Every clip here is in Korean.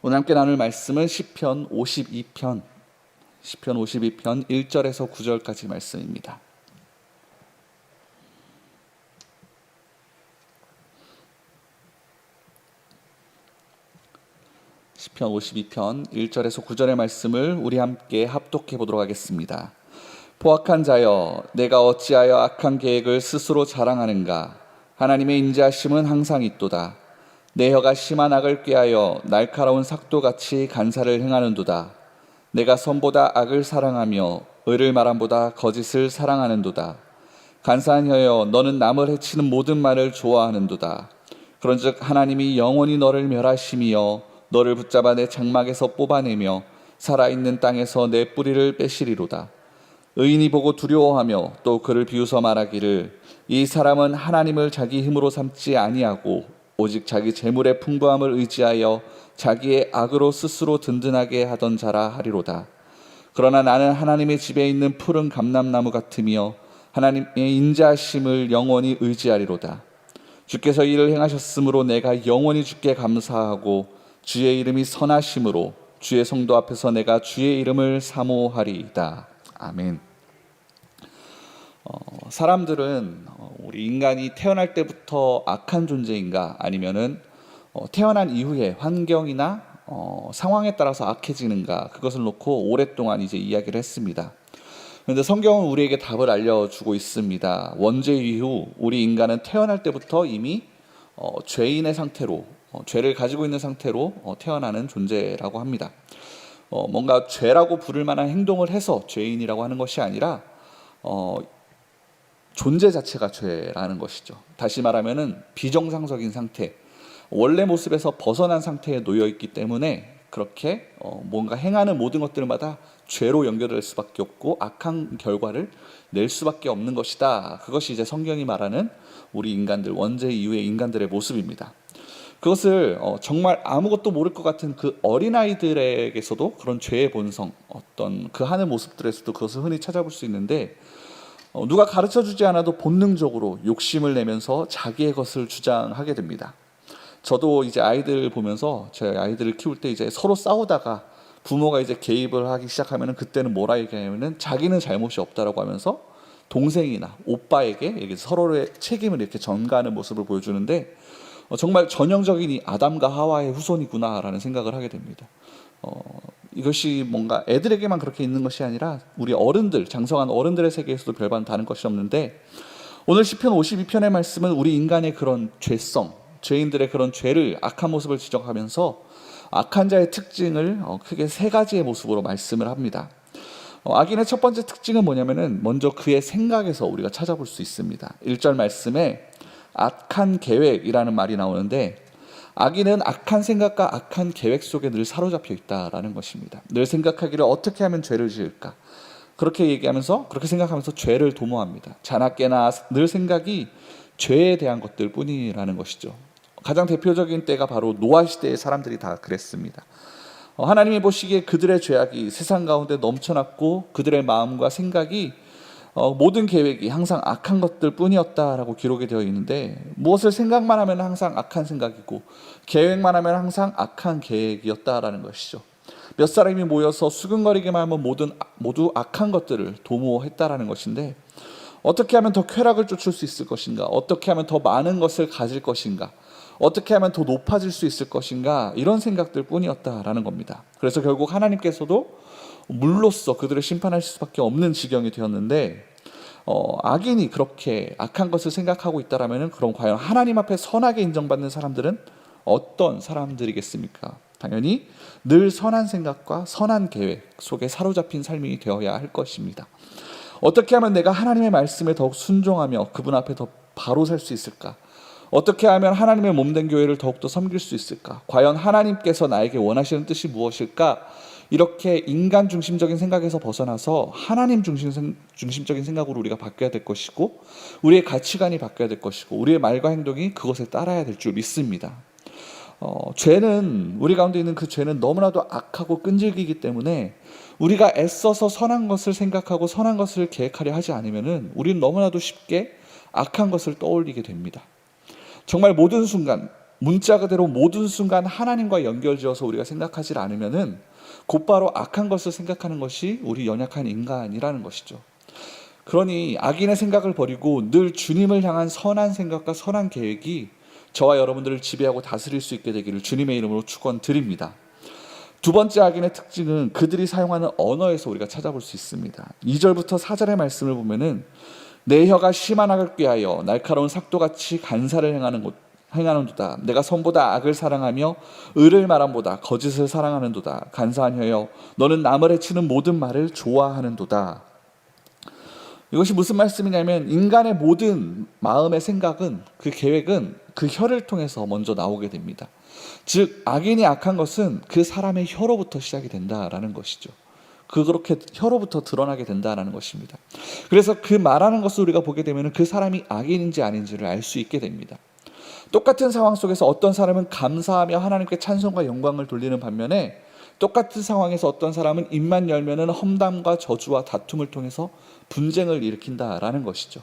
오늘 함께 나눌 말씀은 시편 52편 1절에서 9절까지 말씀입니다. 시편 52편 1절에서 9절의 말씀을 우리 함께 합독해 보도록 하겠습니다. 포악한 자여, 내가 어찌하여 악한 계획을 스스로 자랑하는가? 하나님의 인자하심은 항상 있도다. 내 혀가 심한 악을 꾀하여 날카로운 삭도같이 간사를 행하는도다. 내가 선보다 악을 사랑하며 의를 말함보다 거짓을 사랑하는도다. 간사한 혀여, 너는 남을 해치는 모든 말을 좋아하는도다. 그런즉 하나님이 영원히 너를 멸하심이여 너를 붙잡아 내 장막에서 뽑아내며 살아있는 땅에서 내 뿌리를 빼시리로다. 의인이 보고 두려워하며 또 그를 비웃어 말하기를 이 사람은 하나님을 자기 힘으로 삼지 아니하고 오직 자기 재물의 풍부함을 의지하여 자기의 악으로 스스로 든든하게 하던 자라 하리로다. 그러나 나는 하나님의 집에 있는 푸른 감람나무 같으며 하나님의 인자하심을 영원히 의지하리로다. 주께서 이를 행하셨으므로 내가 영원히 주께 감사하고 주의 이름이 선하심으로 주의 성도 앞에서 내가 주의 이름을 사모하리이다. 아멘. 사람들은 우리 인간이 태어날 때부터 악한 존재인가 아니면은 태어난 이후에 환경이나 상황에 따라서 악해지는가, 그것을 놓고 오랫동안 이제 이야기를 했습니다. 그런데 성경은 우리에게 답을 알려주고 있습니다. 원죄 이후 우리 인간은 태어날 때부터 이미 죄인의 상태로, 죄를 가지고 있는 상태로 태어나는 존재라고 합니다. 뭔가 죄라고 부를 만한 행동을 해서 죄인이라고 하는 것이 아니라 존재 자체가 죄라는 것이죠. 다시 말하면은 비정상적인 상태, 원래 모습에서 벗어난 상태에 놓여 있기 때문에 그렇게 뭔가 행하는 모든 것들마다 죄로 연결될 수밖에 없고 악한 결과를 낼 수밖에 없는 것이다. 그것이 이제 성경이 말하는 우리 인간들, 원죄 이후의 인간들의 모습입니다. 그것을 정말 아무것도 모를 것 같은 그 어린아이들에게서도 그런 죄의 본성, 어떤 그 하는 모습들에서도 그것을 흔히 찾아볼 수 있는데, 누가 가르쳐주지 않아도 본능적으로 욕심을 내면서 자기의 것을 주장하게 됩니다. 저도 이제 아이들 보면서 제 아이들을 키울 때 이제 서로 싸우다가 부모가 이제 개입을 하기 시작하면은 그때는 뭐라 얘기하냐면은 자기는 잘못이 없다라고 하면서 동생이나 오빠에게 이렇게 서로의 책임을 이렇게 전가하는 모습을 보여주는데, 정말 전형적인 이 아담과 하와의 후손이구나라는 생각을 하게 됩니다. 이것이 뭔가 애들에게만 그렇게 있는 것이 아니라 우리 어른들, 장성한 어른들의 세계에서도 별반 다른 것이 없는데, 오늘 시편 52편의 말씀은 우리 인간의 그런 죄성, 죄인들의 그런 죄를, 악한 모습을 지적하면서 악한 자의 특징을 크게 세 가지의 모습으로 말씀을 합니다. 악인의 첫 번째 특징은 뭐냐면은 먼저 그의 생각에서 우리가 찾아볼 수 있습니다. 1절 말씀에 악한 계획이라는 말이 나오는데, 악인은 악한 생각과 악한 계획 속에 늘 사로잡혀 있다라는 것입니다. 늘 생각하기를 어떻게 하면 죄를 지을까, 그렇게 생각하면서 죄를 도모합니다. 자나깨나 늘 생각이 죄에 대한 것들 뿐이라는 것이죠. 가장 대표적인 때가 바로 노아 시대의 사람들이 다 그랬습니다. 하나님이 보시기에 그들의 죄악이 세상 가운데 넘쳐났고 그들의 마음과 생각이, 모든 계획이 항상 악한 것들 뿐이었다라고 기록이 되어 있는데, 무엇을 생각만 하면 항상 악한 생각이고 계획만 하면 항상 악한 계획이었다라는 것이죠. 몇 사람이 모여서 수근거리기만 하면 모두 악한 것들을 도모했다라는 것인데, 어떻게 하면 더 쾌락을 쫓을 수 있을 것인가, 어떻게 하면 더 많은 것을 가질 것인가, 어떻게 하면 더 높아질 수 있을 것인가, 이런 생각들 뿐이었다라는 겁니다. 그래서 결국 하나님께서도 물로써 그들을 심판하실 수밖에 없는 지경이 되었는데, 악인이 그렇게 악한 것을 생각하고 있다라면 그럼 과연 하나님 앞에 선하게 인정받는 사람들은 어떤 사람들이겠습니까? 당연히 늘 선한 생각과 선한 계획 속에 사로잡힌 삶이 되어야 할 것입니다. 어떻게 하면 내가 하나님의 말씀에 더욱 순종하며 그분 앞에 더 바로 살 수 있을까? 어떻게 하면 하나님의 몸된 교회를 더욱더 섬길 수 있을까? 과연 하나님께서 나에게 원하시는 뜻이 무엇일까? 이렇게 인간 중심적인 생각에서 벗어나서 하나님 중심적인 생각으로 우리가 바뀌어야 될 것이고, 우리의 가치관이 바뀌어야 될 것이고, 우리의 말과 행동이 그것에 따라야 될 줄 믿습니다. 죄는, 우리 가운데 있는 그 죄는 너무나도 악하고 끈질기기 때문에 우리가 애써서 선한 것을 생각하고 선한 것을 계획하려 하지 않으면은 우리는 너무나도 쉽게 악한 것을 떠올리게 됩니다. 정말 모든 순간 문자 그대로 모든 순간 하나님과 연결지어서 우리가 생각하지 않으면은 곧바로 악한 것을 생각하는 것이 우리 연약한 인간이라는 것이죠. 그러니 악인의 생각을 버리고 늘 주님을 향한 선한 생각과 선한 계획이 저와 여러분들을 지배하고 다스릴 수 있게 되기를 주님의 이름으로 축원드립니다. 두 번째 악인의 특징은 그들이 사용하는 언어에서 우리가 찾아볼 수 있습니다. 2절부터 4절의 말씀을 보면은 내 혀가 심한 악을 꾀하여 날카로운 삭도같이 간사를 행하는도다. 내가 선보다 악을 사랑하며 의를 말함보다 거짓을 사랑하는도다. 간사한 혀여 너는 남을 해치는 모든 말을 좋아하는도다. 이것이 무슨 말씀이냐면 인간의 모든 마음의 생각은 그 계획은 그 혀를 통해서 먼저 나오게 됩니다. 즉 악인이 악한 것은 그 사람의 혀로부터 시작이 된다라는 것이죠. 그렇게 혀로부터 드러나게 된다라는 것입니다. 그래서 그 말하는 것을 우리가 보게 되면 그 사람이 악인인지 아닌지를 알 수 있게 됩니다. 똑같은 상황 속에서 어떤 사람은 감사하며 하나님께 찬송과 영광을 돌리는 반면에 똑같은 상황에서 어떤 사람은 입만 열면은 험담과 저주와 다툼을 통해서 분쟁을 일으킨다라는 것이죠.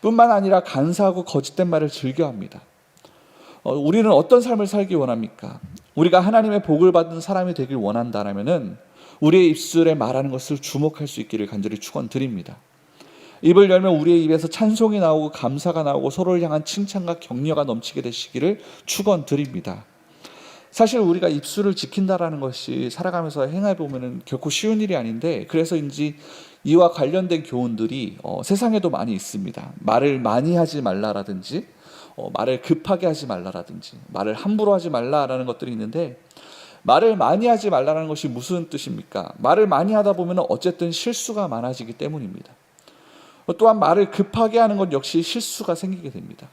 뿐만 아니라 간사하고 거짓된 말을 즐겨합니다. 우리는 어떤 삶을 살기 원합니까? 우리가 하나님의 복을 받은 사람이 되길 원한다라면은 우리의 입술에 말하는 것을 주목할 수 있기를 간절히 축원드립니다. 입을 열면 우리의 입에서 찬송이 나오고 감사가 나오고 서로를 향한 칭찬과 격려가 넘치게 되시기를 축원드립니다. 사실 우리가 입술을 지킨다라는 것이 살아가면서 행해보면 결코 쉬운 일이 아닌데 그래서인지 이와 관련된 교훈들이 세상에도 많이 있습니다. 말을 많이 하지 말라라든지 말을 급하게 하지 말라라든지 말을 함부로 하지 말라라는 것들이 있는데 말을 많이 하지 말라는 것이 무슨 뜻입니까? 말을 많이 하다 보면 어쨌든 실수가 많아지기 때문입니다. 또한 말을 급하게 하는 것 역시 실수가 생기게 됩니다.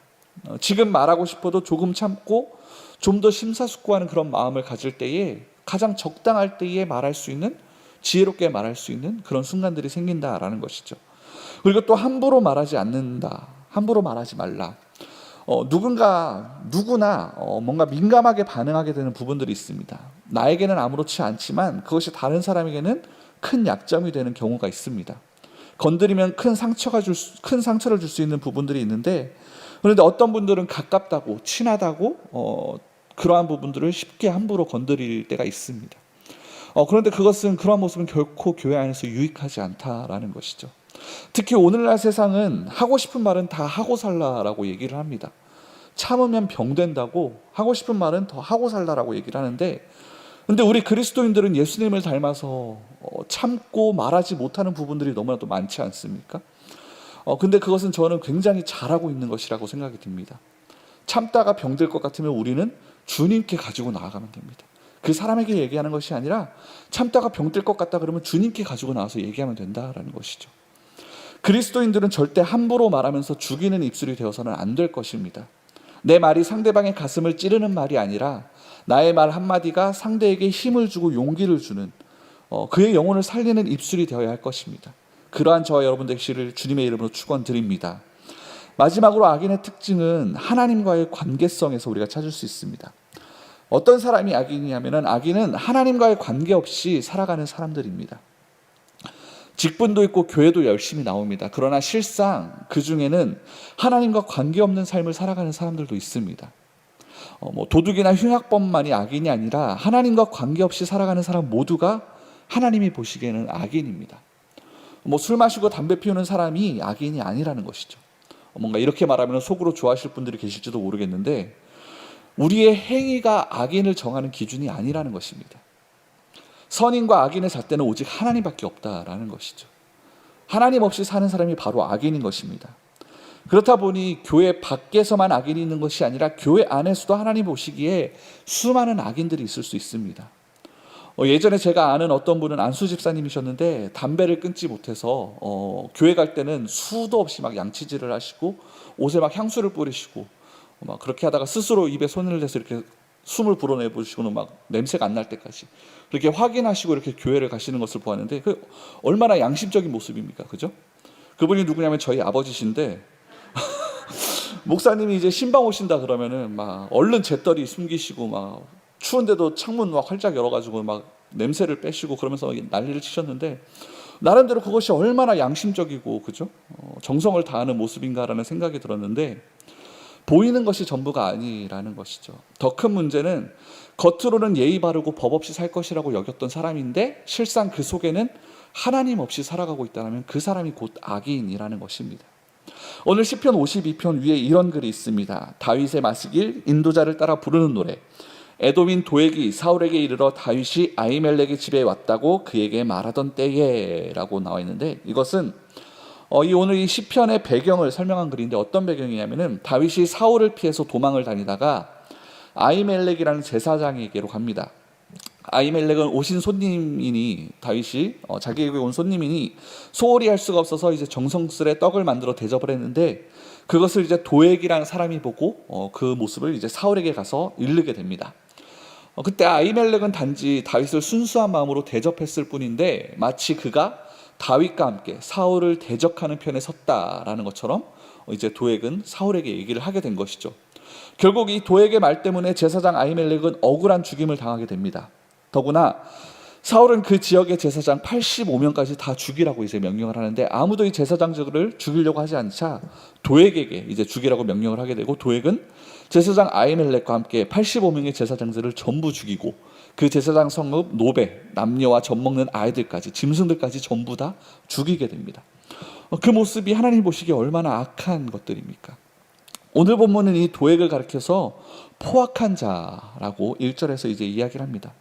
지금 말하고 싶어도 조금 참고 좀 더 심사숙고하는 그런 마음을 가질 때에 가장 적당할 때에 말할 수 있는 지혜롭게 말할 수 있는 그런 순간들이 생긴다라는 것이죠. 그리고 또 함부로 말하지 않는다. 함부로 말하지 말라. 누구나 뭔가 민감하게 반응하게 되는 부분들이 있습니다. 나에게는 아무렇지 않지만 그것이 다른 사람에게는 큰 약점이 되는 경우가 있습니다. 건드리면 큰 상처를 줄 수 있는 부분들이 있는데 그런데 어떤 분들은 가깝다고 친하다고 그러한 부분들을 쉽게 함부로 건드릴 때가 있습니다. 그런데 그러한 모습은 결코 교회 안에서 유익하지 않다라는 것이죠. 특히 오늘날 세상은 하고 싶은 말은 다 하고 살라라고 얘기를 합니다. 참으면 병된다고 하고 싶은 말은 더 하고 살라라고 얘기를 하는데 근데 우리 그리스도인들은 예수님을 닮아서 참고 말하지 못하는 부분들이 너무나도 많지 않습니까? 근데 그것은 저는 굉장히 잘하고 있는 것이라고 생각이 듭니다. 참다가 병들 것 같으면 우리는 주님께 가지고 나아가면 됩니다. 그 사람에게 얘기하는 것이 아니라 참다가 병들 것 같다 그러면 주님께 가지고 나와서 얘기하면 된다라는 것이죠. 그리스도인들은 절대 함부로 말하면서 죽이는 입술이 되어서는 안 될 것입니다. 내 말이 상대방의 가슴을 찌르는 말이 아니라 나의 말 한마디가 상대에게 힘을 주고 용기를 주는 그의 영혼을 살리는 입술이 되어야 할 것입니다. 그러한 저와 여러분 되시기를 주님의 이름으로 축원드립니다. 마지막으로 악인의 특징은 하나님과의 관계성에서 우리가 찾을 수 있습니다. 어떤 사람이 악인이냐면 악인은 하나님과의 관계없이 살아가는 사람들입니다. 직분도 있고 교회도 열심히 나옵니다. 그러나 실상 그 중에는 하나님과 관계없는 삶을 살아가는 사람들도 있습니다. 도둑이나 흉악범만이 악인이 아니라 하나님과 관계없이 살아가는 사람 모두가 하나님이 보시기에는 악인입니다. 술 마시고 담배 피우는 사람이 악인이 아니라는 것이죠. 뭔가 이렇게 말하면 속으로 좋아하실 분들이 계실지도 모르겠는데 우리의 행위가 악인을 정하는 기준이 아니라는 것입니다. 선인과 악인의 잣대는 오직 하나님밖에 없다라는 것이죠. 하나님 없이 사는 사람이 바로 악인인 것입니다. 그렇다 보니 교회 밖에서만 악인이 있는 것이 아니라 교회 안에서도 하나님 보시기에 수많은 악인들이 있을 수 있습니다. 예전에 제가 아는 어떤 분은 안수 집사님이셨는데 담배를 끊지 못해서 교회 갈 때는 수도 없이 막 양치질을 하시고 옷에 막 향수를 뿌리시고 막 그렇게 하다가 스스로 입에 손을 대서 이렇게 숨을 불어내 보시고는 막 냄새가 안 날 때까지 그렇게 확인하시고 이렇게 교회를 가시는 것을 보았는데 그 얼마나 양심적인 모습입니까, 그죠? 그분이 누구냐면 저희 아버지신데 목사님이 이제 신방 오신다 그러면은 막 얼른 재떨이 숨기시고 막 추운데도 창문 막 활짝 열어가지고 막 냄새를 빼시고 그러면서 난리를 치셨는데 나름대로 그것이 얼마나 양심적이고 그죠? 정성을 다하는 모습인가라는 생각이 들었는데 보이는 것이 전부가 아니라는 것이죠. 더 큰 문제는 겉으로는 예의 바르고 법 없이 살 것이라고 여겼던 사람인데 실상 그 속에는 하나님 없이 살아가고 있다면 그 사람이 곧 악인이라는 것입니다. 오늘 시편 52편 위에 이런 글이 있습니다. 다윗의 마시길 인도자를 따라 부르는 노래. 에돔인 도액이 사울에게 이르러 다윗이 아히멜렉의 집에 왔다고 그에게 말하던 때에 라고 나와 있는데, 이것은 오늘 이 시편의 배경을 설명한 글인데, 어떤 배경이냐면은 다윗이 사울을 피해서 도망을 다니다가 아히멜렉이라는 제사장에게로 갑니다. 아히멜렉은 오신 손님이니, 다윗이 자기에게 온 손님이니 소홀히 할 수가 없어서 이제 정성스레 떡을 만들어 대접을 했는데, 그것을 이제 도액이라는 사람이 보고 그 모습을 이제 사울에게 가서 일르게 됩니다. 그때 아히멜렉은 단지 다윗을 순수한 마음으로 대접했을 뿐인데, 마치 그가 다윗과 함께 사울을 대적하는 편에 섰다라는 것처럼 이제 도액은 사울에게 얘기를 하게 된 것이죠. 결국 이 도액의 말 때문에 제사장 아히멜렉은 억울한 죽임을 당하게 됩니다. 더구나 사울은 그 지역의 제사장 85명까지 다 죽이라고 이제 명령을 하는데, 아무도 이 제사장들을 죽이려고 하지 않자 도액에게 이제 죽이라고 명령을 하게 되고, 도액은 제사장 아히멜렉과 함께 85명의 제사장들을 전부 죽이고 그 제사장 성읍 노베, 남녀와 젖먹는 아이들까지, 짐승들까지 전부 다 죽이게 됩니다. 그 모습이 하나님 보시기에 얼마나 악한 것들입니까? 오늘 본문은 이 도액을 가리켜서 포악한 자라고 1절에서 이제 이야기를 합니다.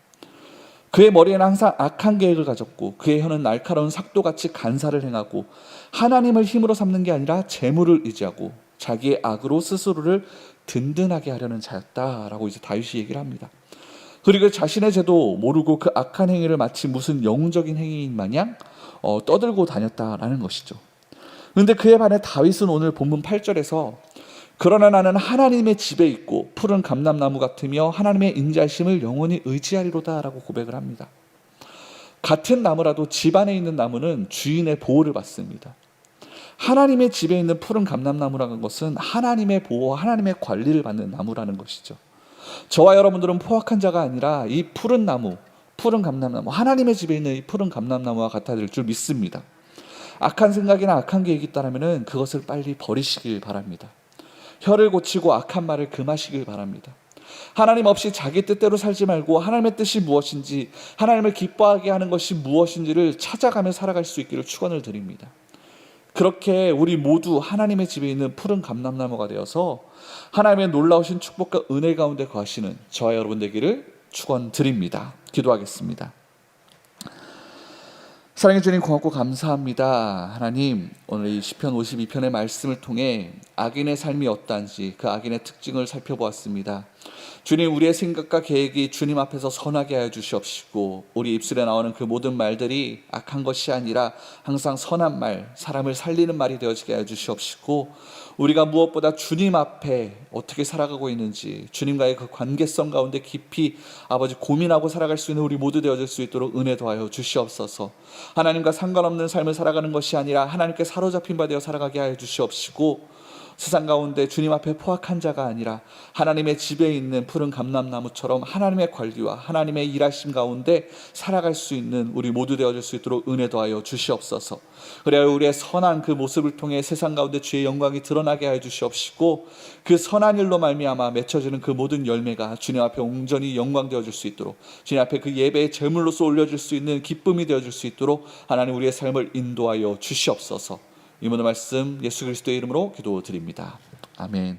그의 머리에는 항상 악한 계획을 가졌고 그의 혀는 날카로운 삭도같이 간사를 행하고 하나님을 힘으로 삼는 게 아니라 재물을 의지하고 자기의 악으로 스스로를 든든하게 하려는 자였다라고 이제 다윗이 얘기를 합니다. 그리고 자신의 죄도 모르고 그 악한 행위를 마치 무슨 영웅적인 행위인 마냥 떠들고 다녔다라는 것이죠. 그런데 그에 반해 다윗은 오늘 본문 8절에서 그러나 나는 하나님의 집에 있고 푸른 감람나무 같으며 하나님의 인자심을 영원히 의지하리로다 라고 고백을 합니다. 같은 나무라도 집 안에 있는 나무는 주인의 보호를 받습니다. 하나님의 집에 있는 푸른 감람나무라는 것은 하나님의 보호와 하나님의 관리를 받는 나무라는 것이죠. 저와 여러분들은 포악한 자가 아니라 이 푸른 나무, 푸른 감람나무, 하나님의 집에 있는 이 푸른 감람나무와 같아야 될 줄 믿습니다. 악한 생각이나 악한 계획이 있다면 그것을 빨리 버리시길 바랍니다. 혀를 고치고 악한 말을 금하시길 바랍니다. 하나님 없이 자기 뜻대로 살지 말고 하나님의 뜻이 무엇인지, 하나님을 기뻐하게 하는 것이 무엇인지를 찾아가며 살아갈 수 있기를 축원을 드립니다. 그렇게 우리 모두 하나님의 집에 있는 푸른 감람나무가 되어서 하나님의 놀라우신 축복과 은혜 가운데 거하시는 저와 여러분 되기를 축원드립니다. 기도하겠습니다. 사랑해 주님, 고맙고 감사합니다. 하나님, 오늘 이 시편 52편의 말씀을 통해 악인의 삶이 어떠한지 그 악인의 특징을 살펴보았습니다. 주님, 우리의 생각과 계획이 주님 앞에서 선하게 하여 주시옵시고 우리 입술에 나오는 그 모든 말들이 악한 것이 아니라 항상 선한 말, 사람을 살리는 말이 되어지게 하여 주시옵시고 우리가 무엇보다 주님 앞에 어떻게 살아가고 있는지, 주님과의 그 관계성 가운데 깊이 아버지 고민하고 살아갈 수 있는 우리 모두 되어질 수 있도록 은혜 더하여 주시옵소서. 하나님과 상관없는 삶을 살아가는 것이 아니라 하나님께 사로잡힌 바 되어 살아가게 하여 주시옵시고, 세상 가운데 주님 앞에 포악한 자가 아니라 하나님의 집에 있는 푸른 감람나무처럼 하나님의 관리와 하나님의 일하심 가운데 살아갈 수 있는 우리 모두 되어질 수 있도록 은혜 더하여 주시옵소서. 그래야 우리의 선한 그 모습을 통해 세상 가운데 주의 영광이 드러나게 하여 주시옵시고 그 선한 일로 말미암아 맺혀지는 그 모든 열매가 주님 앞에 온전히 영광 되어질 수 있도록, 주님 앞에 그 예배의 제물로서 올려질 수 있는 기쁨이 되어질 수 있도록 하나님 우리의 삶을 인도하여 주시옵소서. 이 모든 말씀 예수 그리스도의 이름으로 기도드립니다. 아멘.